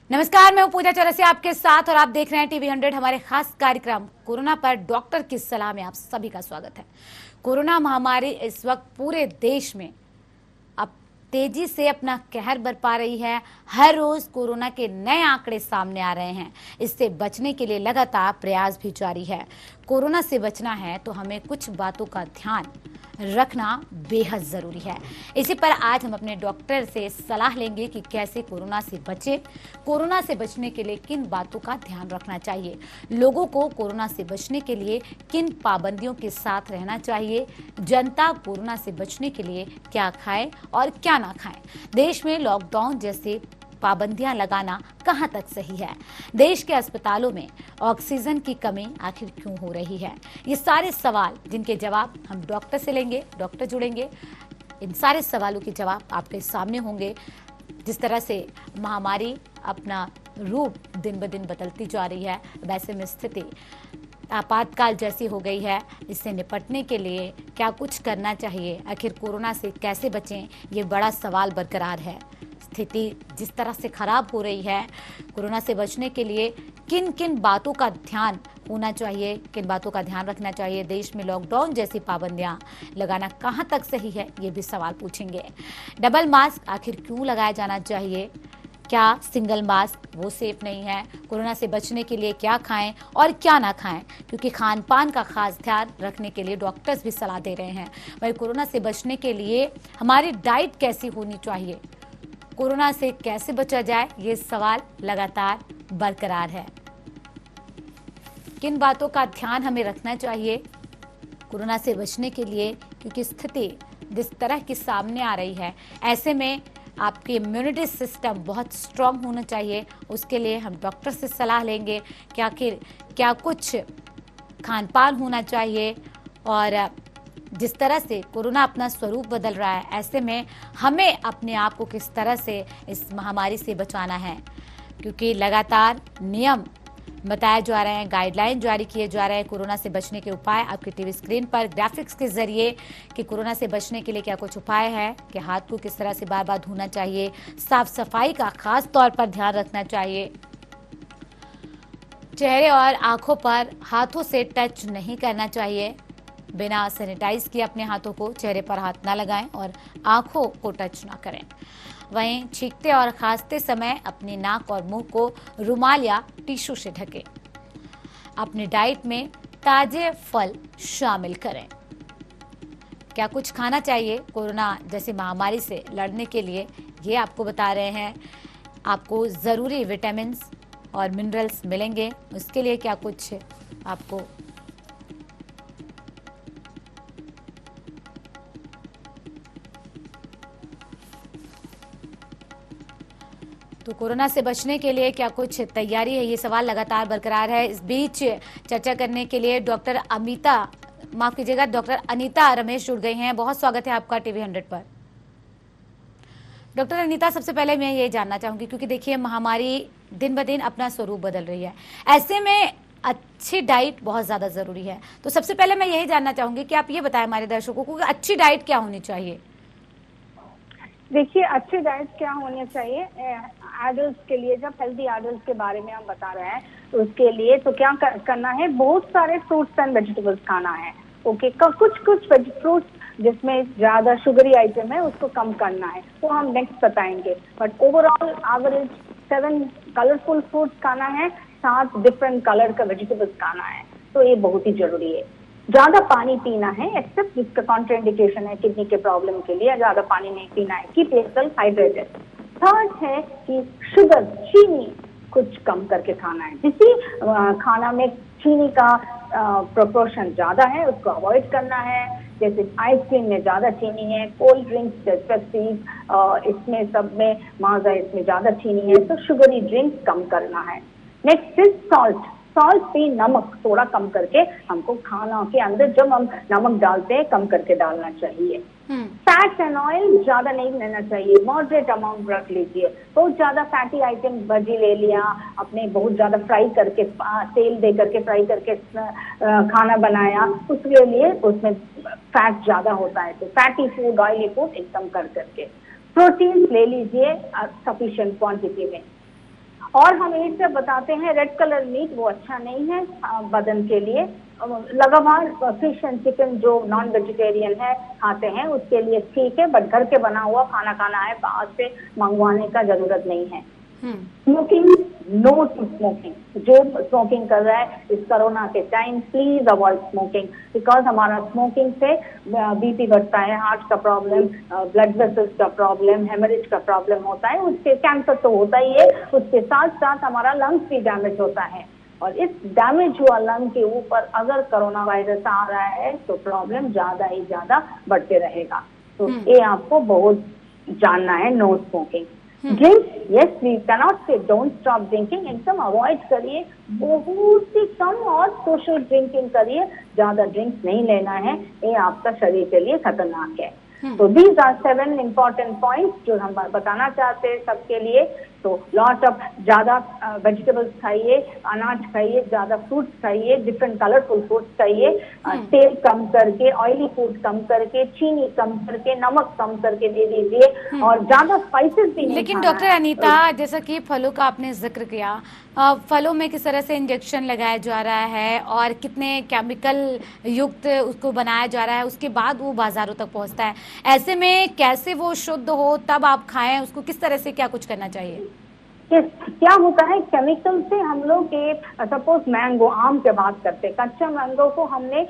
नमस्कार, मैं हूं पूजा चौरसिया आपके साथ और आप देख रहे हैं टीवी 100 हमारे खास कार्यक्रम कोरोना पर डॉक्टर की सलाह में आप सभी का स्वागत है। कोरोना महामारी इस वक्त पूरे देश में अब तेजी से अपना कहर बरपा रही है। हर रोज कोरोना के नए आंकड़े सामने आ रहे हैं। इससे बचने के लिए लगातार प्रयास भी जारी है। कोरोना से बचना है तो हमें कुछ बातों का ध्यान रखना बेहद जरूरी है। इसी पर आज हम अपने डॉक्टर से सलाह लेंगे कि कैसे कोरोना से बचें। कोरोना से बचने के लिए किन बातों का ध्यान रखना चाहिए, लोगों को कोरोना से बचने के लिए किन पाबंदियों के साथ रहना चाहिए, जनता कोरोना से बचने के लिए क्या खाए और क्या ना खाएं, देश में लॉकडाउन जैसे पाबंदियां लगाना कहां तक सही है, देश के अस्पतालों में ऑक्सीजन की कमी आखिर क्यों हो रही है। ये सारे सवाल जिनके जवाब हम डॉक्टर से लेंगे, डॉक्टर जुड़ेंगे, इन सारे सवालों के जवाब आपके सामने होंगे। जिस तरह से महामारी अपना रूप दिन ब दिन बदलती जा रही है, वैसे में स्थिति आपातकाल जैसी हो गई है। इससे निपटने के लिए क्या कुछ करना चाहिए, आखिर कोरोना से कैसे बचें, ये बड़ा सवाल बरकरार है। स्थिति जिस तरह से खराब हो रही है, कोरोना से बचने के लिए किन किन बातों का ध्यान होना चाहिए, किन बातों का ध्यान रखना चाहिए, देश में लॉकडाउन जैसी पाबंदियां लगाना कहां तक सही है, ये भी सवाल पूछेंगे। डबल मास्क आखिर क्यों लगाया जाना चाहिए, क्या सिंगल मास्क वो सेफ नहीं है, कोरोना से बचने के लिए क्या खाएं और क्या ना खाएं, क्योंकि खान पान का खास ध्यान रखने के लिए डॉक्टर्स भी सलाह दे रहे हैं। वही कोरोना से बचने के लिए हमारी डाइट कैसी होनी चाहिए, कोरोना से कैसे बचा जाए, ये सवाल लगातार बरकरार है। किन बातों का ध्यान हमें रखना चाहिए कोरोना से बचने के लिए, क्योंकि स्थिति जिस तरह की सामने आ रही है, ऐसे में आपकी इम्यूनिटी सिस्टम बहुत स्ट्रांग होना चाहिए। उसके लिए हम डॉक्टर से सलाह लेंगे कि आखिर क्या कुछ खान पान होना चाहिए और जिस तरह से कोरोना अपना स्वरूप बदल रहा है, ऐसे में हमें अपने आप को किस तरह से इस महामारी से बचाना है, क्योंकि लगातार नियम बताए जा रहे हैं, गाइडलाइन जारी किए जा रहे हैं कोरोना से बचने के उपाय। आपकी टीवी स्क्रीन पर ग्राफिक्स के जरिए कि कोरोना से बचने के लिए क्या कुछ उपाय है, कि हाथ को किस तरह से बार बार धोना चाहिए, साफ सफाई का खास तौर पर ध्यान रखना चाहिए, चेहरे और आंखों पर हाथों से टच नहीं करना चाहिए, बिना सैनिटाइज किए अपने हाथों को चेहरे पर हाथ ना लगाएं और आंखों को टच ना करें। वहीं छींकते और खांसते समय अपनी नाक और मुंह को रुमाल या टिश्यू से ढकें। अपनी डाइट में ताजे फल शामिल करें। क्या कुछ खाना चाहिए कोरोना जैसी महामारी से लड़ने के लिए, ये आपको बता रहे हैं। आपको ज़रूरी विटामिन और मिनरल्स मिलेंगे, उसके लिए क्या कुछ आपको तो कोरोना से बचने के लिए क्या कुछ तैयारी है, ये सवाल लगातार बरकरार है। इस बीच चर्चा करने के लिए डॉक्टर अनीता रमेश जुड़ गई हैं। बहुत स्वागत है आपका टीवी 100 पर। डॉक्टर अनीता, सबसे पहले मैं ये जानना चाहूंगी, क्योंकि देखिए महामारी दिन ब दिन अपना स्वरूप बदल रही है, ऐसे में अच्छी डाइट बहुत ज्यादा जरूरी है। तो सबसे पहले मैं यही जानना चाहूंगी कि आप ये बताएं हमारे दर्शकों को कि अच्छी डाइट क्या होनी चाहिए। देखिए, अच्छी डाइट क्या होनी चाहिए एडल्ट के लिए, जब हेल्दी एडल्ट के बारे में हम बता रहे हैं तो उसके लिए तो क्या करना है, बहुत सारे फ्रूट्स एंड वेजिटेबल्स खाना है। ओके, कुछ फ्रूट्स जिसमें ज्यादा शुगरी आइटम है उसको कम करना है, वो हम नेक्स्ट बताएंगे। But overall average 7 colourful fruits खाना है, 7 डिफरेंट कलर का वेजिटेबल्स खाना है, तो ये बहुत ही जरूरी है। ज्यादा पानी पीना है, एक्सेप्ट जिसका कॉन्ट्राइंडिकेशन है किडनी के प्रॉब्लम के लिए, ज्यादा पानी नहीं पीना है, कीप योरसेल्फ हाइड्रेटेड। थर्ड है कि शुगर, चीनी कुछ कम करके खाना है। जिस खाना में चीनी का प्रोपोर्शन ज्यादा है उसको अवॉइड करना है। जैसे आइसक्रीम में ज्यादा चीनी है, कोल्ड ड्रिंक्स इसमें सब में माजा, इसमें ज्यादा चीनी है, तो शुगरी ड्रिंक्स कम करना है। नेक्स्ट इज सॉल्ट भी नमक थोड़ा कम करके हमको खाना के अंदर जब हम नमक डालते हैं कम करके डालना चाहिए। फैट एंड ऑयल ज्यादा नहीं लेना चाहिए, मॉडरेट अमाउंट रख लीजिए। बहुत ज्यादा फैटी आइटम भजी ले लिया अपने, बहुत ज्यादा फ्राई करके तेल दे करके फ्राई करके खाना बनाया, उसके लिए उसमें फैट ज्यादा होता है। तो फैटी फूड, ऑयली फूड एकदम कर करके। प्रोटीन ले लीजिए सफिशिएंट क्वांटिटी में। और हम एक से बताते हैं रेड कलर मीट वो अच्छा नहीं है बदन के लिए। लगातार फिश एंड चिकन जो नॉन वेजिटेरियन है खाते हैं उसके लिए ठीक है, बट घर के बना हुआ खाना खाना है, बाहर से मंगवाने का जरूरत नहीं है। Smoking, no to smoking. जो स्मोकिंग कर रहा है इस कोरोना के time please avoid smoking, because हमारा स्मोकिंग से बीपी बढ़ता है, हार्ट का प्रॉब्लम, ब्लड वेसल्स का प्रॉब्लम, हेमरेज का प्रॉब्लम होता है, उसके कैंसर तो होता ही है, उसके साथ साथ हमारा लंग्स भी डैमेज होता है। और इस डैमेज हुआ लंग के ऊपर अगर कोरोना वायरस आ रहा है तो प्रॉब्लम ज्यादा ही ज्यादा बढ़ते रहेगा। तो ये आपको बहुत जानना है। No smoking. Drink, yes we cannot say don't stop drinking, एकदम अवॉइड करिए, बहुत ही कम और सोशल ड्रिंकिंग करिए, ज्यादा ड्रिंक्स नहीं लेना है, ये आपका शरीर के लिए खतरनाक है। तो दीज आर 7 इम्पॉर्टेंट पॉइंट्स जो हम बताना चाहते हैं सबके लिए। तो लॉट ऑफ ज्यादा वेजिटेबल्स खाइए, अनाज खाइए, ज्यादा फ्रूट्स खाइए, डिफरेंट कलरफुल फ्रूट्स खाइए, तेल कम करके, ऑयली फूड कम करके, चीनी कम करके, नमक कम करके दे दीजिए, और ज्यादा स्पाइसेस भी नहीं। लेकिन डॉक्टर अनीता, जैसा कि फलों का आपने जिक्र किया, फलों में किस तरह से इंजेक्शन लगाया जा रहा है और कितने केमिकल युक्त उसको बनाया जा रहा है, उसके बाद वो बाजारों तक पहुंचता है, ऐसे में कैसे वो शुद्ध हो तब आप खाएं उसको, किस तरह से क्या कुछ करना चाहिए? क्या होता है केमिकल से हम लोग के, सपोज मैंगो, आम के बात करते हैं, कच्चा मैंगो को हमने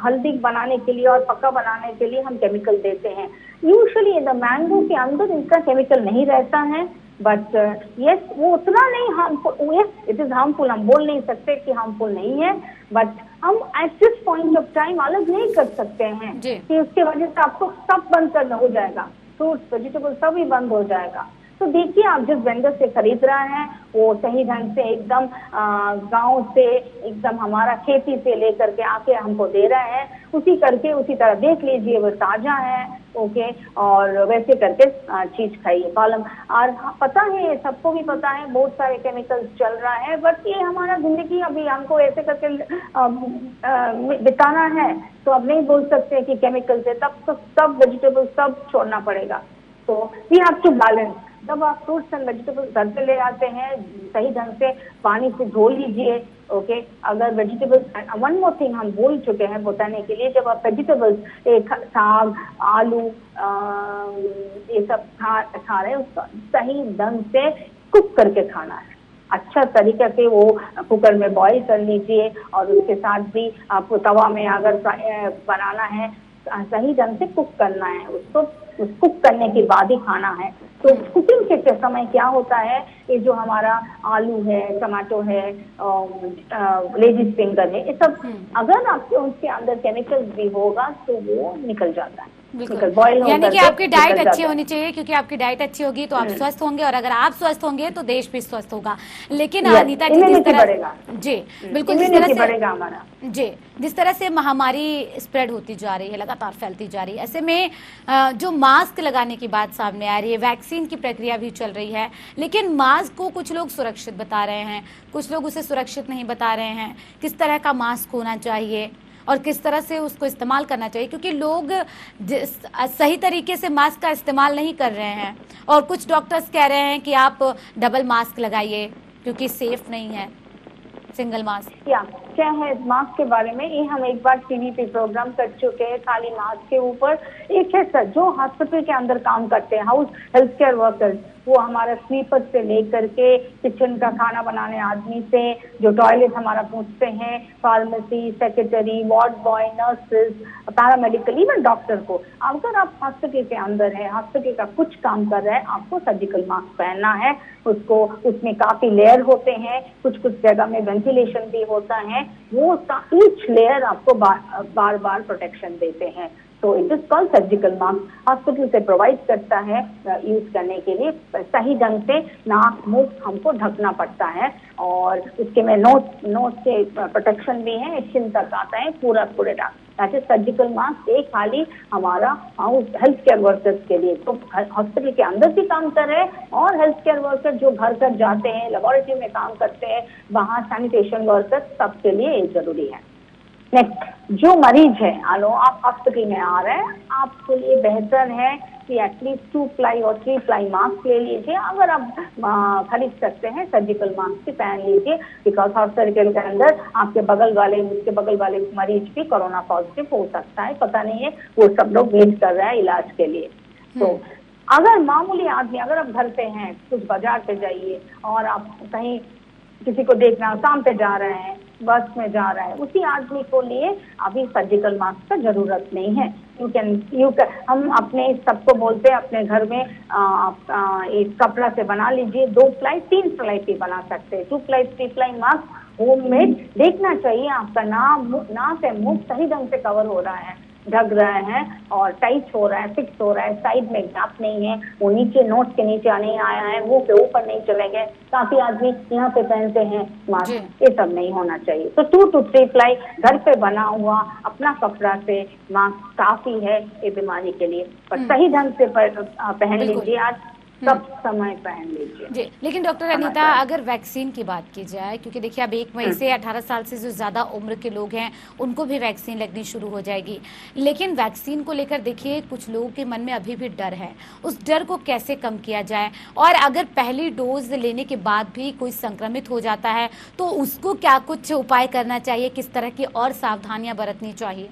हल्दी बनाने के लिए और पक्का बनाने के लिए हम केमिकल देते हैं। यूजुअली द मैंगो के अंदर इनका केमिकल नहीं रहता है, बट यस वो उतना नहीं harmful, yes it is harmful, हम बोल नहीं सकते कि हार्मफुल नहीं है, बट हम at this point of time अलग नहीं कर सकते हैं कि उसके वजह से आपको सब बंद करना हो जाएगा, फ्रूट्स वेजिटेबल सब ही बंद हो जाएगा। तो देखिए आप जिस वेंडर से खरीद रहा है वो सही ढंग से एकदम गांव से, एकदम हमारा खेती से लेकर के आके हमको दे रहा है, उसी करके उसी तरह देख लीजिए वो ताजा है, ओके, और वैसे करके चीज खाइए पालम। और पता है, सबको भी पता है बहुत सारे केमिकल्स चल रहा है, बट ये हमारा जिंदगी अभी हमको ऐसे करके बिताना है, तो अब नहीं बोल सकते कि केमिकल से, तब तो सब वेजिटेबल सब छोड़ना पड़ेगा। तो वी हैव टू बैलेंस। जब आप फ्रूट्स एंड वेजिटेबल्स घर पे ले आते हैं सही ढंग से पानी से धो लीजिए, ओके। अगर वेजिटेबल्स, वन मोर थिंग हम भूल चुके हैं बताने के लिए, जब आप वेजिटेबल्स, एक साग, आलू, ये सब खा रहे हैं, उसका सही ढंग से कुक करके खाना है, अच्छा तरीके से वो कुकर में बॉईल कर लीजिए, और उसके साथ भी आपको तवा में अगर बनाना है सही ढंग से कुक करना है उसको, उस कुक करने के बाद ही खाना है। तो कुकिंग के समय क्या होता है, ये जो हमारा आलू है, टमाटो है, लेडीज फिंगर है, ये सब अगर आपके उसके अंदर केमिकल्स भी होगा तो वो निकल जाता है। यानी कि आपकी डाइट अच्छी होनी चाहिए, क्योंकि आपकी डाइट अच्छी होगी तो आप स्वस्थ होंगे, और अगर आप स्वस्थ होंगे तो देश भी स्वस्थ होगा। लेकिन अनीता जी, जिस तरह, जी बिल्कुल, जिस तरह से हमारा, जी जिस तरह से महामारी स्प्रेड होती जा रही है, लगातार फैलती जा रही है, ऐसे में जो मास्क लगाने की बात सामने आ रही है, वैक्सीन की प्रक्रिया भी चल रही है, लेकिन मास्क को कुछ लोग सुरक्षित बता रहे हैं, कुछ लोग उसे सुरक्षित नहीं बता रहे हैं। किस तरह का मास्क होना चाहिए और किस तरह से उसको इस्तेमाल करना चाहिए, क्योंकि लोग सही तरीके से मास्क का इस्तेमाल नहीं कर रहे हैं, और कुछ डॉक्टर्स कह रहे हैं कि आप डबल मास्क लगाइए क्योंकि सेफ नहीं है सिंगल मास्क। क्या है मास्क के बारे में, ये हम एक बार टीवी पे प्रोग्राम कर चुके हैं खाली मास्क के ऊपर। एक है सर जो हॉस्पिटल के अंदर काम करते हैं, हाउस हेल्थ केयर वर्कर्स, वो हमारा स्वीपर से लेकर के किचन का खाना बनाने आदमी से, जो टॉयलेट हमारा पूछते हैं, pharmacy secretary, ward boy, nurses, paramedical, even doctor को, अगर आप हॉस्पिटल के अंदर है, हॉस्पिटल का कुछ काम कर रहे हैं, आपको सर्जिकल मास्क पहनना है। उसको, उसमें काफी लेयर होते हैं, कुछ कुछ जगह में वेंटिलेशन भी होता है, वो ईच लेयर आपको बार बार प्रोटेक्शन देते हैं। तो it is called surgical mask, hospital से प्रोवाइड करता है यूज करने के लिए। सही ढंग से नाक मुंह हमको ढकना पड़ता है, और उसके में नोज से प्रोटेक्शन भी है, चिन तक आता है पूरा दैट इज सर्जिकल मास्क। एक खाली हमारा हेल्थ केयर वर्कर्स के लिए, तो हॉस्पिटल के अंदर भी काम कर रहे हैं, और हेल्थ केयर वर्कर जो घर घर जाते हैं, लेबोरेटरी में काम करते हैं, वहाँ सैनिटेशन वर्कर्स, सबके लिए ये जरूरी है। नेक्स्ट, जो मरीज है आलो आप हॉस्पिटल में आ रहे हैं, आपके लिए बेहतर है कि एटलीस्ट 2 प्लाई और 3 प्लाई मास्क ले लीजिए। अगर आप खरीद सकते हैं सर्जिकल मास्क भी पहन लीजिए, बिकॉज हॉस्पिटल के अंदर आपके बगल वाले, मुझके बगल वाले मरीज भी कोरोना पॉजिटिव हो सकता है, पता नहीं है, वो सब लोग वेट कर रहे हैं इलाज के लिए। तो अगर मामूली आदमी, अगर आप घर पे हैं, कुछ बाजार पे जाइए और आप कहीं किसी को देखना, काम पे जा रहे हैं, बस में जा रहा है, उसी आदमी को लिए अभी सर्जिकल मास्क का जरूरत नहीं है। यू कैन हम अपने सबको बोलते हैं अपने घर में एक कपड़ा से बना लीजिए, 2 प्लाई 3 प्लाई भी बना सकते हैं, 2 प्लाई 3 प्लाई मास्क होममेड। देखना चाहिए आपका नाक है, मुंह सही ढंग से कवर हो रहा है, ढक रहा है और टाइट हो रहा है, फिक्स हो रहा है, साइड में गैप नहीं है, वो नीचे नोट के नीचे नहीं आया है, मुंह के ऊपर नहीं चले गए। काफी आदमी यहाँ पे पहनते हैं मास्क, ये सब नहीं होना चाहिए। तो 2 to 3 प्लाई घर पे बना हुआ अपना कपड़ा से मास्क काफी है ये बीमारी के लिए, पर सही ढंग से पहन लीजिए, आज सब समय पहन लीजिए जी। लेकिन डॉक्टर अनीता, अगर वैक्सीन की बात की जाए, क्योंकि देखिए अब 1 मई से 18 साल से जो ज्यादा उम्र के लोग हैं उनको भी वैक्सीन लगनी शुरू हो जाएगी, लेकिन वैक्सीन को लेकर देखिए कुछ लोगों के मन में अभी भी डर है, उस डर को कैसे कम किया जाए? और अगर पहली डोज लेने के बाद भी कोई संक्रमित हो जाता है तो उसको क्या कुछ उपाय करना चाहिए, किस तरह की और सावधानियां बरतनी चाहिए?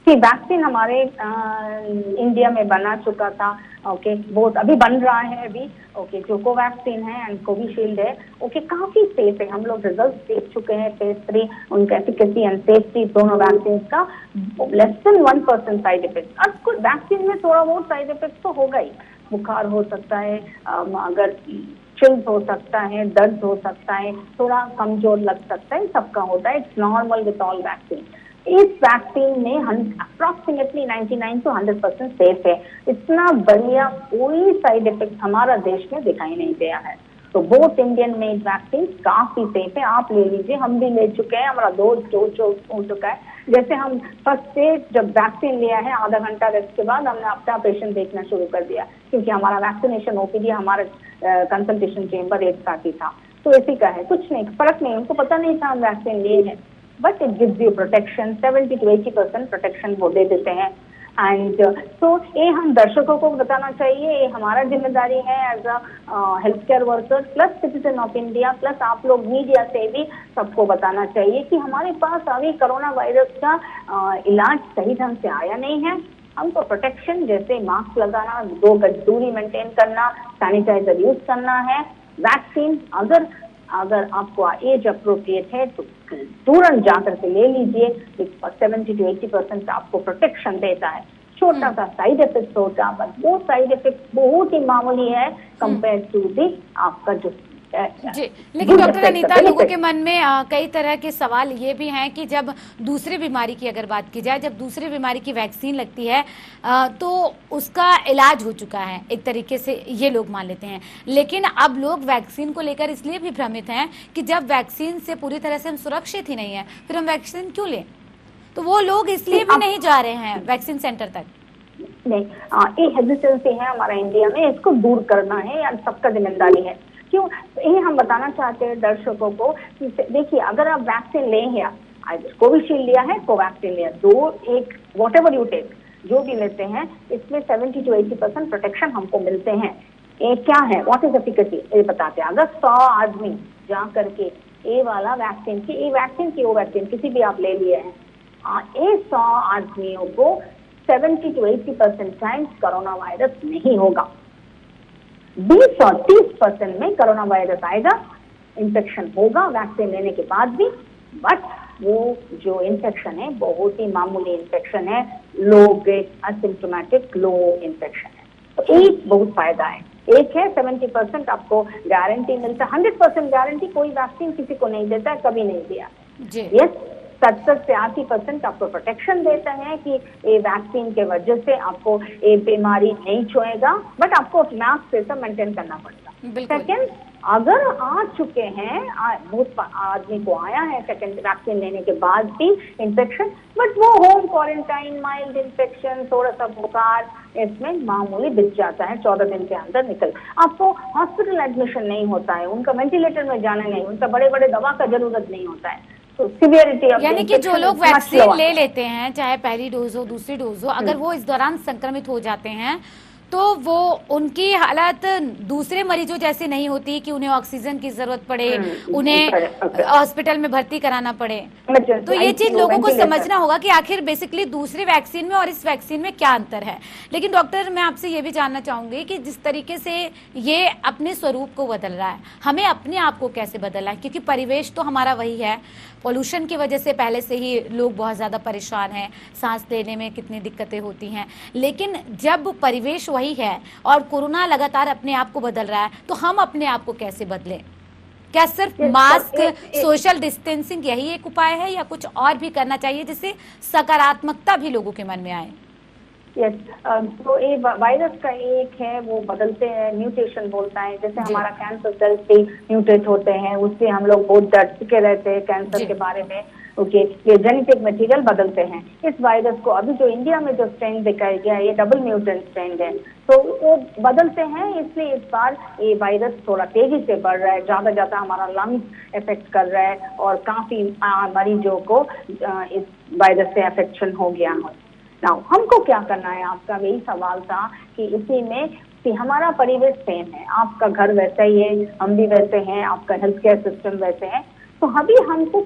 वैक्सीन हमारे इंडिया में बना चुका था, ओके, बहुत अभी बन रहा है अभी, ओके, जो कोवैक्सीन है एंड कोविशील्ड है, ओके, काफी सेफ है। हम लोग रिजल्ट देख चुके हैं फेज 3, उनका एफिकेसी एंड सेफ्टी दोनों वैक्सीन का, लेस देन 1% साइड इफेक्ट। अब कुछ वैक्सीन में थोड़ा बहुत साइड इफेक्ट तो होगा ही, बुखार हो सकता है, अगर चिल्स हो सकता है, दर्द हो सकता है, थोड़ा कमजोर लग सकता है, सबका होता है, it's normal with all vaccine. इस वैक्सीन में अप्रोक्सीमेटली 99 to 100% सेफ है। इतना बढ़िया कोई साइड इफेक्ट हमारा देश में दिखाई नहीं दिया है। तो बोथ इंडियन मेड वैक्सीन काफी सेफ है, आप ले लीजिए, हम भी ले चुके हैं, हमारा 2 डोज हो चुका है। जैसे हम फर्स्ट डे जब वैक्सीन लिया है, आधा घंटा रेस्ट के बाद हमने अपना पेशेंट देखना शुरू कर दिया, क्योंकि हमारा वैक्सीनेशन ओपीडी, हमारा कंसल्टेशन चेम्बर एक साथ ही था। तो इसी का है, कुछ नहीं, फर्क नहीं, उनको पता नहीं था हम वैक्सीन लिए हैं, but it gives you protection, 70 to 80% protection वो दे देते हैं। एंड सो ये हम दर्शकों को बताना चाहिए, ये हमारा जिम्मेदारी है as a health care worker plus citizen of India, plus आप लोग मीडिया से भी सबको बताना चाहिए कि हमारे पास अभी कोरोना वायरस का इलाज सही ढंग से आया नहीं है। हमको प्रोटेक्शन जैसे मास्क लगाना, 2 गज दूरी मेंटेन करना, सैनिटाइजर यूज करना है। वैक्सीन अगर आपको एज अप्रोप्रिएट है तो तुरंत जाकर के ले लीजिए, 70 to 80% आपको प्रोटेक्शन देता है। छोटा सा साइड इफेक्ट होता है, वो साइड इफेक्ट बहुत ही मामूली है कंपेयर टू दी आपका जो जी। लेकिन डॉक्टर अनीता, लोगों के मन में कई तरह के सवाल ये भी हैं कि जब दूसरी बीमारी की अगर बात की जाए, जब दूसरी बीमारी की वैक्सीन लगती है तो उसका इलाज हो चुका है एक तरीके से, ये लोग मान लेते हैं, लेकिन अब लोग वैक्सीन को लेकर इसलिए भी भ्रमित हैं कि जब वैक्सीन से पूरी तरह से हम सुरक्षित ही नहीं है, फिर हम वैक्सीन क्यों लें? तो वो लोग इसलिए भी नहीं जा रहे हैं वैक्सीन सेंटर तक। नहीं, ये हेजिटेंसी है हमारा इंडिया में, इसको दूर करना है यार, सबका जिम्मेदारी है। क्यों? ये हम बताना चाहते हैं दर्शकों को कि देखिए, अगर आप वैक्सीन लें या कोविशील्ड लिया है, कोवैक्सीन लिया, एक वॉट एवर यू टेक, जो भी लेते हैं, इसमें 70 to 80% प्रोटेक्शन हमको मिलते हैं। ये क्या है, व्हाट इज एफिकेसी, ये बताते हैं। अगर 100 आदमी जा करके ये वाला वैक्सीन की, ये वैक्सीन की, वो वैक्सीन किसी भी आप ले लिए हैं, ये 100 आदमियों को 70 to 80% टाइम्स कोरोना वायरस नहीं होगा। 20 और 30% में कोरोना वायरस आएगा, इंफेक्शन होगा वैक्सीन लेने के बाद भी, बट वो जो इंफेक्शन है बहुत ही मामूली इंफेक्शन है, लो ग्रेड असिम्प्टोमेटिक लो इंफेक्शन है। तो एक बहुत फायदा है, एक है 70% आपको गारंटी मिलता है। 100% गारंटी कोई वैक्सीन किसी को नहीं देता है, कभी नहीं दिया। यस, 70 से 80% आपको प्रोटेक्शन देता है कि ये वैक्सीन के वजह से आपको ये बीमारी नहीं छुएगा, बट आपको मास्क से सब मेंटेन करना पड़ेगा। सेकेंड, अगर आ चुके हैं, बहुत आदमी को आया है सेकेंड वैक्सीन लेने के बाद भी इंफेक्शन, बट वो होम क्वारंटाइन, माइल्ड इंफेक्शन, थोड़ा सा बुखार, इसमें मामूली बिक जाता है, 14 दिन के अंदर निकल, आपको हॉस्पिटल एडमिशन नहीं होता है, उनका वेंटिलेटर में जाना नहीं, उनका बड़े बड़े दवा का जरूरत नहीं होता है। तो सीवियरिटी ऑफ यानी कि जो लोग वैक्सीन ले लेते हैं, चाहे पहली डोज हो दूसरी डोज हो, अगर वो इस दौरान संक्रमित हो जाते हैं तो वो उनकी हालत दूसरे मरीजों जैसे नहीं होती कि उन्हें ऑक्सीजन की जरूरत पड़े, उन्हें हॉस्पिटल में भर्ती कराना पड़े। तो ये चीज लोगों को समझना होगा कि आखिर बेसिकली दूसरे वैक्सीन में और इस वैक्सीन में क्या अंतर है। लेकिन डॉक्टर, मैं आपसे ये भी जानना चाहूंगी कि जिस तरीके से ये अपने स्वरूप को बदल रहा है, हमें अपने आप को कैसे बदलना है, क्योंकि परिवेश तो हमारा वही है। पोल्यूशन की वजह से पहले से ही लोग बहुत ज़्यादा परेशान हैं, सांस लेने में कितनी दिक्कतें होती हैं, लेकिन जब परिवेश वही है और कोरोना लगातार अपने आप को बदल रहा है, तो हम अपने आप को कैसे बदलें? क्या सिर्फ मास्क, सोशल डिस्टेंसिंग यही एक उपाय है या कुछ और भी करना चाहिए जिससे सकारात्मकता भी लोगों के मन में आए? यस, तो ये वायरस का एक है, वो बदलते हैं, म्यूटेशन बोलता है। जैसे हमारा कैंसर सेल्स भी म्यूटेट होते हैं, उससे हम लोग बहुत डर के रहते हैं कैंसर के बारे में। ओके, ये जेनेटिक मटेरियल बदलते हैं। इस वायरस को अभी जो इंडिया में जो स्ट्रेन दिखाया गया है, ये डबल म्यूटेंट स्ट्रेन है, तो वो बदलते हैं। इसलिए इस बार ये वायरस थोड़ा तेजी से बढ़ रहा है, ज्यादा हमारा लंग्स इफेक्ट कर रहा है और काफी मरीजों को इस वायरस से अफेक्शन हो गया है। नाउ हमको क्या करना है, आपका यही सवाल था कि इसी में कि हमारा परिवेश सेम है, आपका घर वैसा ही है, हम भी वैसे हैं, आपका हेल्थ केयर सिस्टम वैसे है, तो अभी हमको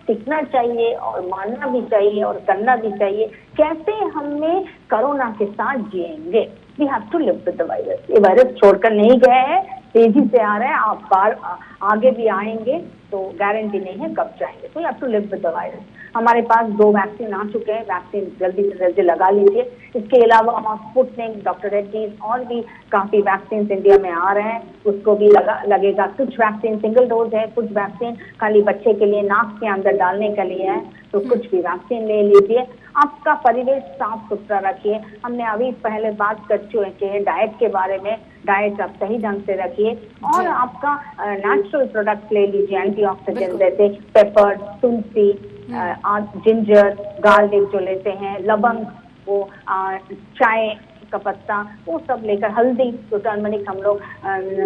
सीखना चाहिए और मानना भी चाहिए और करना भी चाहिए कैसे हमें कोरोना के साथ जिएंगे। We have to live with the virus. ये वायरस छोड़कर नहीं गया है, तेजी से आ रहा है, आप बार आगे भी आएंगे, तो गारंटी नहीं है कब जाएंगे। तो we have to live with the virus. हमारे पास 2 वैक्सीन आ चुके हैं, वैक्सीन जल्दी से जल्दी लगा लीजिए। इसके अलावा हम स्पुतनिक, डॉक्टर रेड्डीज और भी काफी वैक्सीन इंडिया में आ रहे हैं, उसको भी लगेगा। कुछ वैक्सीन सिंगल डोज है, कुछ वैक्सीन खाली बच्चे के लिए नाक के अंदर डालने के लिए है, तो कुछ भी वैक्सीन ले लीजिए। आपका परिवेश साफ सुथरा रखिए। हमने अभी पहले बात कर चुके हैं डाइट के बारे में, डाइट आप सही ढंग से रखिए और आपका नेचुरल प्रोडक्ट ले लीजिए, एंटीऑक्सीडेंट जैसे पेपर, तुलसी, जिंजर, गार्लिक जो लेते हैं, लवंग, वो चाय का पत्ता, वो सब लेकर, हल्दी तो टर्मरिक हम लोग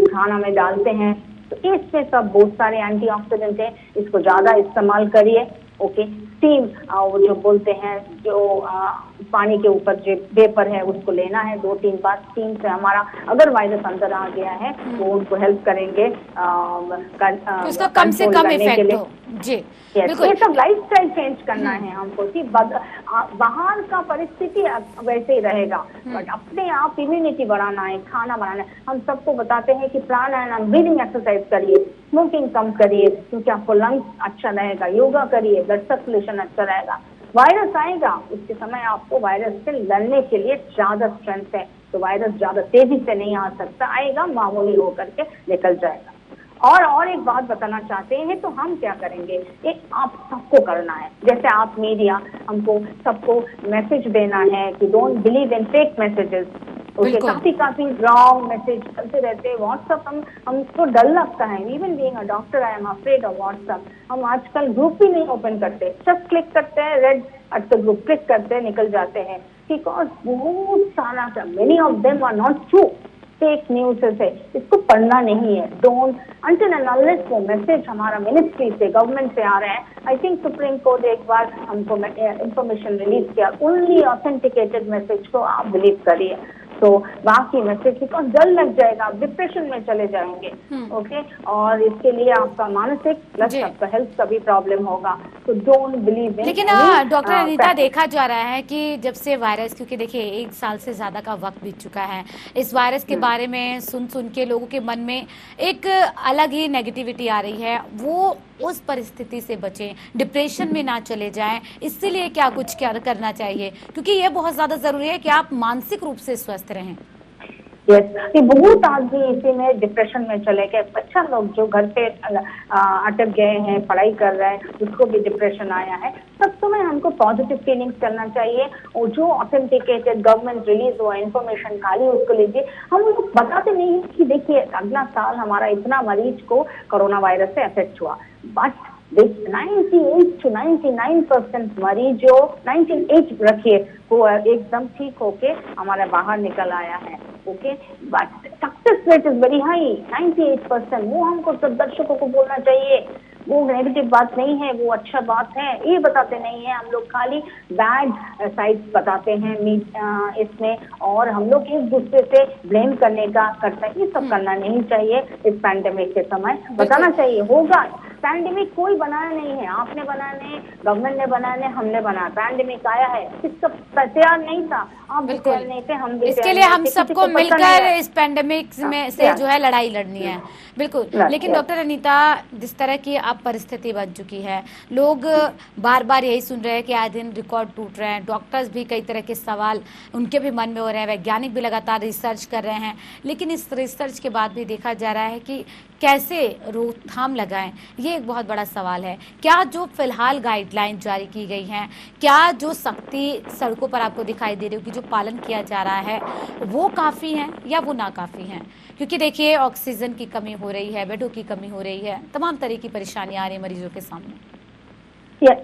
खाना में डालते हैं, तो इसमें सब बहुत सारे एंटीऑक्सीडेंट है, इसको ज्यादा इस्तेमाल करिए। ओके, स्टीम वो जो बोलते हैं, जो पानी के ऊपर जो वेपर है उसको लेना है 2-3 बार। स्टीम से हमारा अगर वायरस अंदर आ गया है वो उनको हेल्प करेंगे उसका कम से कम इफेक्ट हो। जी बिल्कुल, ये सब लाइफस्टाइल चेंज करना है हमको कि बाहर का परिस्थिति वैसे ही रहेगा, बट अपने आप इम्यूनिटी बढ़ाना है, खाना बनाना है। हम सबको बताते हैं कि प्राणायाम, ब्रीदिंग एक्सरसाइज करिए, स्मोकिंग कम करिए, क्योंकि आपको लंग्स अच्छा रहेगा, योगा करिए, ब्लड सर्कुलेशन अच्छा रहेगा। वायरस आएगा, उसके समय आपको वायरस से लड़ने के लिए ज्यादा स्ट्रेंथ है, तो वायरस ज्यादा तेजी से नहीं आ सकता, आएगा मामूली होकर के निकल जाएगा। और एक बात बताना चाहते हैं, तो हम क्या करेंगे, एक आप सबको करना है, जैसे आप मीडिया, हमको सबको मैसेज देना है कि don't believe in fake messages. Okay, काफी रॉन्ग मैसेज चलते रहते हैं। व्हाट्सएप हमको डर लगता है, even being a doctor I am afraid of WhatsApp. हम आजकल ग्रुप ही नहीं ओपन करते, जस्ट क्लिक करते हैं, read at the group click करते हैं, निकल जाते हैं, बिकॉज बहुत सारा, many of them are not true, fake news है, इसको पढ़ना नहीं है। डोंट अंटिल एंड अनलेस वो मैसेज हमारा मिनिस्ट्री से, गवर्नमेंट से आ रहा है। आई थिंक सुप्रीम कोर्ट एक बार हमको इंफॉर्मेशन रिलीज किया, ओनली ऑथेंटिकेटेड मैसेज को आप बिलीव करिए, तो बाकी मैसेज, बिकॉज डर लग जाएगा, आप डिप्रेशन में चले जाएंगे। ओके, और इसके लिए आपका मानसिक प्लस आपका हेल्थ का भी प्रॉब्लम होगा, तो डोंट बिलीव इन। लेकिन डॉक्टर अनीता, देखा जा रहा है कि जब से वायरस, क्योंकि देखिए 1 साल से ज्यादा का वक्त बीत चुका है, इस वायरस के बारे में सुन के लोगों के मन में एक अलग ही नेगेटिविटी आ रही है। वो उस परिस्थिति से बचें, डिप्रेशन में ना चले जाएं, इसके लिए क्या कुछ करना चाहिए, क्योंकि ये बहुत ज्यादा जरूरी है कि आप मानसिक रूप से स्वस्थ रहें। यस, ये बहुत आदमी इसी में डिप्रेशन में चले गए। बच्चा लोग जो घर पे अटक गए हैं, पढ़ाई कर रहे हैं, उसको भी डिप्रेशन आया है। सब समय हमको पॉजिटिव फीलिंग्स करना चाहिए, और जो ऑथेंटिकेटेड गवर्नमेंट रिलीज हुआ इन्फॉर्मेशन खाली उसको लीजिए। हम लोग बताते नहीं है कि देखिए अगला साल हमारा इतना मरीज को कोरोना वायरस से अफेक्ट हुआ, बट 98 to 99% मरीज जो 98 रखिए वो एकदम ठीक होके हमारे बाहर निकल आया है। Okay, but success rate is very high, 98%। वो हमको सब दर्शकों को बोलना चाहिए, वो नेगेटिव बात नहीं है, वो अच्छा बात है, ये बताते नहीं है। हम लोग खाली बैड साइड्स बताते हैं इसमें, और हम लोग एक दूसरे से ब्लेम करने का करते हैं। ये सब करना नहीं चाहिए इस पैंडेमिक के समय, बताना चाहिए होगा। पैंडेमिक कोई बनाया नहीं है, आपने बनाया नहीं, गवर्नमेंट ने बनाया नहीं, हमने बनाया। पैंडेमिक आया है, किसका तैयार नहीं था, आप भी तैयार नहीं थे, हम भी इसके लिए हम सबको मिलकर इस पैंडेमिक में से जो है लड़ाई लड़नी है। बिल्कुल। लेकिन डॉक्टर अनीता, जिस तरह की अब परिस्थिति बन चुकी है, लोग बार बार यही सुन रहे हैं कि आए दिन रिकॉर्ड टूट रहे हैं, डॉक्टर्स भी कई तरह के सवाल उनके भी मन में हो रहे हैं, वैज्ञानिक भी लगातार रिसर्च कर रहे हैं, लेकिन इस रिसर्च के बाद भी देखा जा रहा है कि कैसे रोकथाम लगाएं, ये एक बहुत बड़ा सवाल है। क्या जो फिलहाल गाइडलाइन जारी की गई हैं, क्या जो सख्ती सड़कों पर आपको दिखाई दे रही होगी, जो पालन किया जा रहा है, वो काफ़ी है या वो नाकाफ़ी हैं? क्योंकि देखिए, ऑक्सीजन की कमी हो रही है, बेडों की कमी हो रही है, तमाम तरह की परेशानियां आ रही हैं मरीजों के सामने।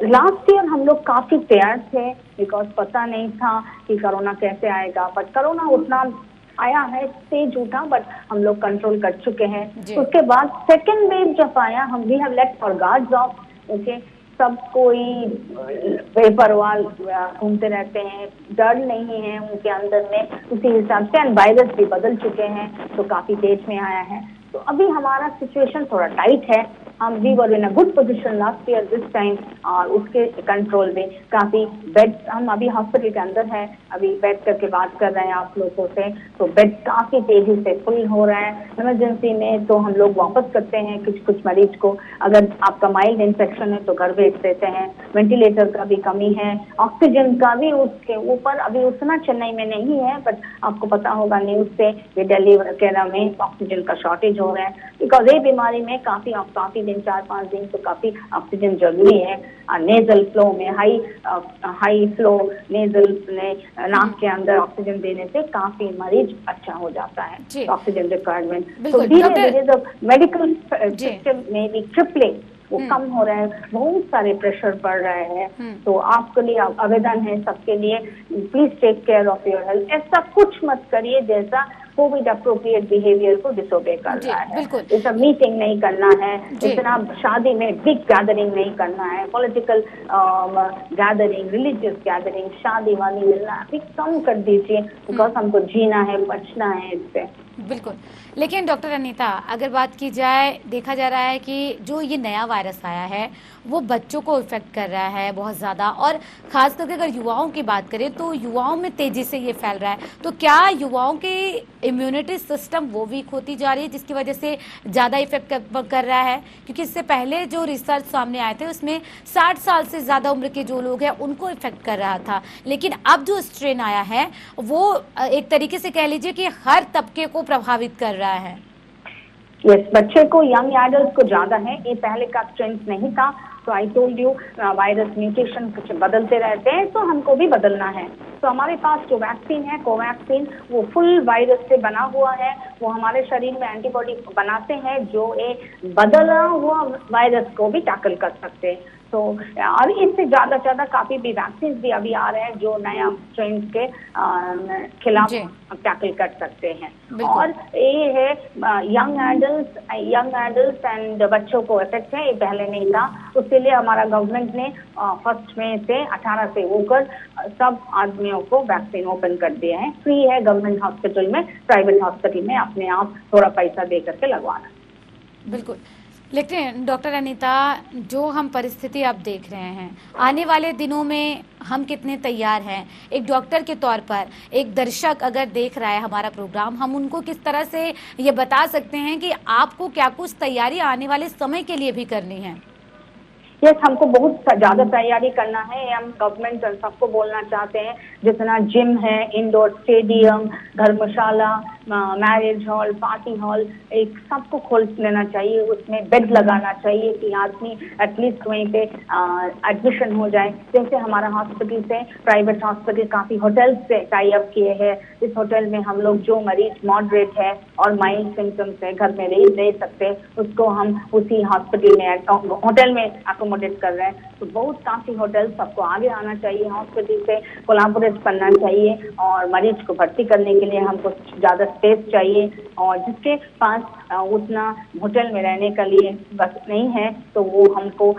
लास्ट ईयर हम लोग काफी तैयार थे, बिकॉज पता नहीं था कि कोरोना कैसे आएगा, बट कोरोना उतना आया है, तेज उठा, बट हम लोग कंट्रोल कर चुके हैं। उसके बाद सेकेंड वेव जब आया, हम we have let for guards off, okay, सब कोई बेपरवाह घूमते रहते हैं, डर नहीं है उनके अंदर में, उसी हिसाब से एंड वायरस भी बदल चुके हैं, तो काफी तेज में आया है। तो अभी हमारा सिचुएशन थोड़ा टाइट है। हम we were in a good position last year this time, और उसके कंट्रोल में काफी बेड, हम अभी हॉस्पिटल के अंदर है, अभी बैठ करके बात कर रहे हैं आप लोगों से, तो बेड काफी तेजी से फुल हो रहा है। इमरजेंसी में तो हम लोग वापस करते हैं कुछ मरीज को, अगर आपका माइल्ड इन्फेक्शन है तो घर भेज देते हैं। वेंटिलेटर का भी कमी है, ऑक्सीजन का भी उसके ऊपर अभी उतना चेन्नई में नहीं है, बट आपको पता होगा न्यूज से ये दिल्ली वगैरह में ऑक्सीजन का शॉर्टेज हो रहा है, बिकॉज ये बीमारी में काफी दिन, 4-5 दिन तो काफी ऑक्सीजन जरूरी है। नेजल फ्लो में हाई फ्लो नेजल नाक के अंदर ऑक्सीजन देने से काफी मरीज अच्छा हो जाता है ऑक्सीजन रिक्वायरमेंट। तो धीरे धीरे मेडिकल सिस्टम में भी ट्रिपलिंग वो कम हो रहा है, बहुत सारे प्रेशर बढ़ रहे हैं। तो आपके लिए आवेदन है सबके लिए, please take care of your health. ऐसा कुछ मत करिए जैसा कोविड अप्रोप्रिएट बिहेवियर को डिसोबे कर रहा है। इतना मीटिंग नहीं करना है, इतना शादी में बिग गैदरिंग नहीं करना है, पॉलिटिकल गैदरिंग, रिलीजियस गैदरिंग, शादी वाली मिलना अभी कम कर दीजिए, बिकॉज हमको जीना है, बचना है इससे। बिल्कुल। लेकिन डॉक्टर अनीता, अगर बात की जाए, देखा जा रहा है कि जो ये नया वायरस आया है वो बच्चों को इफेक्ट कर रहा है बहुत ज़्यादा, और ख़ास करके अगर युवाओं की बात करें तो युवाओं में तेज़ी से ये फैल रहा है। तो क्या युवाओं की इम्यूनिटी सिस्टम वो वीक होती जा रही है, जिसकी वजह से ज़्यादा इफेक्ट कर रहा है? क्योंकि इससे पहले जो रिसर्च सामने आए थे उसमें 60 साल से ज़्यादा उम्र के जो लोग हैं उनको इफेक्ट कर रहा था, लेकिन अब जो स्ट्रेन आया है वो एक तरीके से कह लीजिए कि हर तबके को प्रभावित कर रहा है। यस, बच्चे को, यंग एडल्ट को ज्यादा है, ये पहले का स्ट्रेंथ नहीं था। तो I told you, virus mutation कुछ बदलते रहते हैं, तो हमको भी बदलना है। तो हमारे पास जो वैक्सीन है, कोवैक्सीन, वो फुल वायरस से बना हुआ है, वो हमारे शरीर में एंटीबॉडी बनाते हैं जो एक बदला हुआ वायरस को भी टैकल कर सकते हैं। तो और इससे ज्यादा काफी भी वैक्सीन भी अभी आ रहे हैं जो नया स्ट्रेन के खिलाफ टैकल कर सकते हैं। और ये है यंग एडल्ट एंड बच्चों को इफेक्ट है, ये पहले नहीं था। उसके लिए हमारा गवर्नमेंट ने 1 मई से 18 से होकर सब आदमियों को वैक्सीन ओपन कर दिया है। फ्री है गवर्नमेंट हॉस्पिटल में, प्राइवेट हॉस्पिटल में अपने आप थोड़ा पैसा दे करके लगवाना। बिल्कुल। लेकिन डॉक्टर अनीता, जो हम परिस्थिति अब देख रहे हैं, आने वाले दिनों में हम कितने तैयार हैं? एक डॉक्टर के तौर पर एक दर्शक अगर देख रहा है हमारा प्रोग्राम, हम उनको किस तरह से ये बता सकते हैं कि आपको क्या कुछ तैयारी आने वाले समय के लिए भी करनी है? यस, हमको बहुत ज्यादा तैयारी करना है। हम गवर्नमेंट सबको बोलना चाहते हैं, जितना जिम है, इंडोर स्टेडियम, धर्मशाला, मैरिज हॉल, पार्टी हॉल, एक सबको खोल लेना चाहिए, उसमें बेड लगाना चाहिए कि आदमी एटलीस्ट वहीं पे एडमिशन हो जाए। जैसे हमारा हॉस्पिटल से, प्राइवेट हॉस्पिटल काफी होटल से टाई अप किए हैं। इस होटल में हम लोग जो मरीज मॉडरेट है और माइल्ड सिम्टम्स है, घर में रह सकते, उसको हम उसी हॉस्पिटल में, होटल में अकोमोडेट कर रहे हैं। तो बहुत काफी होटल सबको आगे आना चाहिए, हॉस्पिटल से कोलैबोरेट करना चाहिए, और मरीज को भर्ती करने के लिए हमको ज्यादा स्पेस चाहिए, और जिसके पास उतना होटल में रहने के लिए वक्त नहीं है तो वो हमको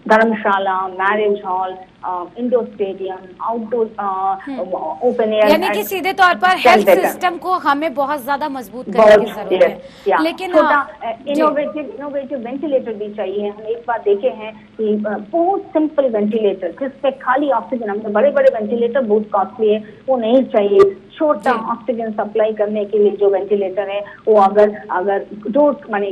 धर्मशाला, marriage hall, indoor stadium, outdoor open air, यानी कि सीधे तौर पर हेल्थ सिस्टम को हमें बहुत ज्यादा मजबूत करने की जरूरत है। लेकिन इनोवेटिव वेंटिलेटर भी चाहिए। हम एक बार देखे हैं कि बहुत सिंपल वेंटिलेटर जिसपे खाली ऑक्सीजन, हमने बड़े बड़े वेंटिलेटर बहुत कॉस्टली है, वो नहीं चाहिए। छोटा ऑक्सीजन सप्लाई करने के लिए जो वेंटिलेटर है वो अगर डोर माने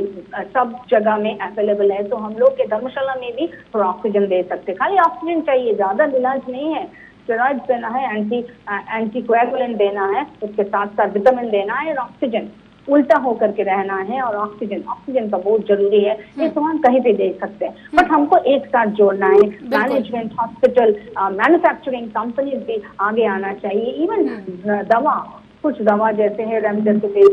सब जगह में अवेलेबल है तो हम लोग के धर्मशाला में भी थोड़ा ऑक्सीजन दे सकते हैं। खाली ऑक्सीजन चाहिए, ज्यादा इलाज नहीं है। स्टेरॉइड देना है, एंटीकोएगुलेंट देना है, उसके साथ साथ विटामिन देना है, और ऑक्सीजन उल्टा होकर के रहना है, और ऑक्सीजन का बहुत जरूरी है। ये तो हम कहीं भी दे सकते हैं, बट हमको एक साथ जोड़ना है। मैनेजमेंट, हॉस्पिटल, मैन्युफैक्चरिंग कंपनीज भी आगे आना चाहिए। इवन दवा, कुछ दवा जैसे है रेमडेसिविर,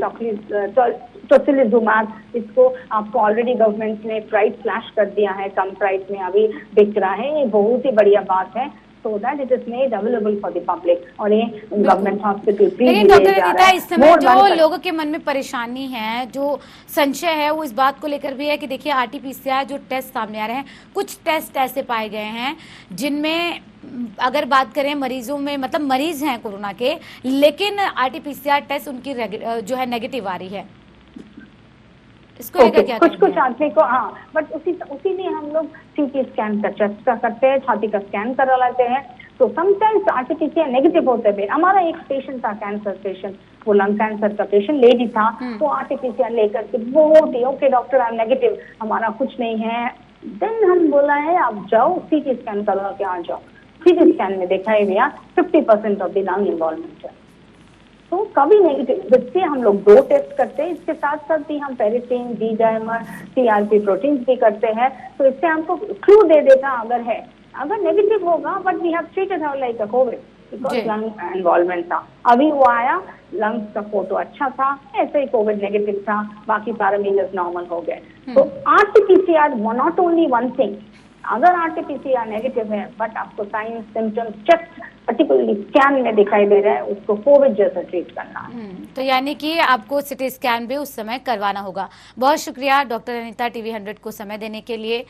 टोसिलिजुमैब, इसको आपको ऑलरेडी गवर्नमेंट ने प्राइस स्लैश कर दिया है, कम प्राइस में अभी बिक रहा है। ये बहुत ही बढ़िया बात है, so that it is made available for the public। और ये गवर्नमेंट हॉस्पिटल फ्री लेकिन डॉक्टर अनीता, इस समय जो लोगों के मन में परेशानी है, जो संशय है, वो इस बात को लेकर भी है कि देखिए आरटीपीसीआर जो टेस्ट सामने आ रहे हैं, कुछ टेस्ट ऐसे पाए गए हैं जिनमें अगर बात करें मरीजों में, मतलब मरीज हैं कोरोना के, लेकिन आरटीपीसीआर टेस्ट उनकी जो है नेगेटिव आ रही है। इसको लेकर क्या कुछ आदमी को, हाँ, बट उसी लिए हम लोग सीटी स्कैन का चेस्ट का करते हैं, छाती का स्कैन करा लेते हैं। तो समटाइम्स आरटीपीसीआर नेगेटिव होते हैं। हमारा एक पेशेंट था, कैंसर पेशेंट, वो लंग कैंसर का पेशेंट लेडी था, तो आरटीपीसीआर लेकर के बहुत ही ओके डॉक्टर आई नेगेटिव, हमारा कुछ नहीं है। देन हम बोला है आप जाओ सीटी स्कैन करवा के आ जाओ। सीटी स्कैन में देखा है भैया 50% ऑफ द लंग इन्वॉल्वमेंट है। तो कभी नेगेटिव, जिससे हम लोग 2 टेस्ट करते हैं, इसके साथ साथ भी हम पेरिसिन, डी डायमर, सीआरपी प्रोटीन भी करते हैं। तो इससे हमको क्लू दे देगा अगर नेगेटिव होगा, but we have treated her like a covid because lung involvement था। अभी वो आया, लंग्स का फोटो अच्छा था, ऐसे ही कोविड नेगेटिव था, बाकी पैरामीटर्स नॉर्मल हो गए। तो RTPCR not only one thing, अगर आरटीपीसीआर नेगेटिव है बट आपको signs symptoms chest particularly scan में दिखाई दे रहा है, उसको कोविड जैसा ट्रीट करना है। तो यानी कि आपको सिटी स्कैन भी उस समय करवाना होगा। बहुत शुक्रिया डॉक्टर अनीता टीवी 100 को समय देने के लिए।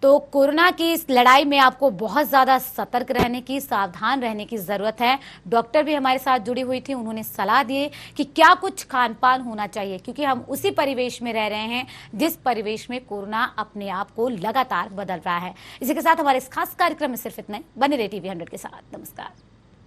तो कोरोना की इस लड़ाई में आपको बहुत ज्यादा सतर्क रहने की, सावधान रहने की जरूरत है। डॉक्टर भी हमारे साथ जुड़ी हुई थी, उन्होंने सलाह दी कि क्या कुछ खान पान होना चाहिए, क्योंकि हम उसी परिवेश में रह रहे हैं जिस परिवेश में कोरोना अपने आप को लगातार बदल रहा है। इसी के साथ हमारे इस खास कार्यक्रम में सिर्फ इतना ही। बने रहिए टीवी 100 के साथ। नमस्कार।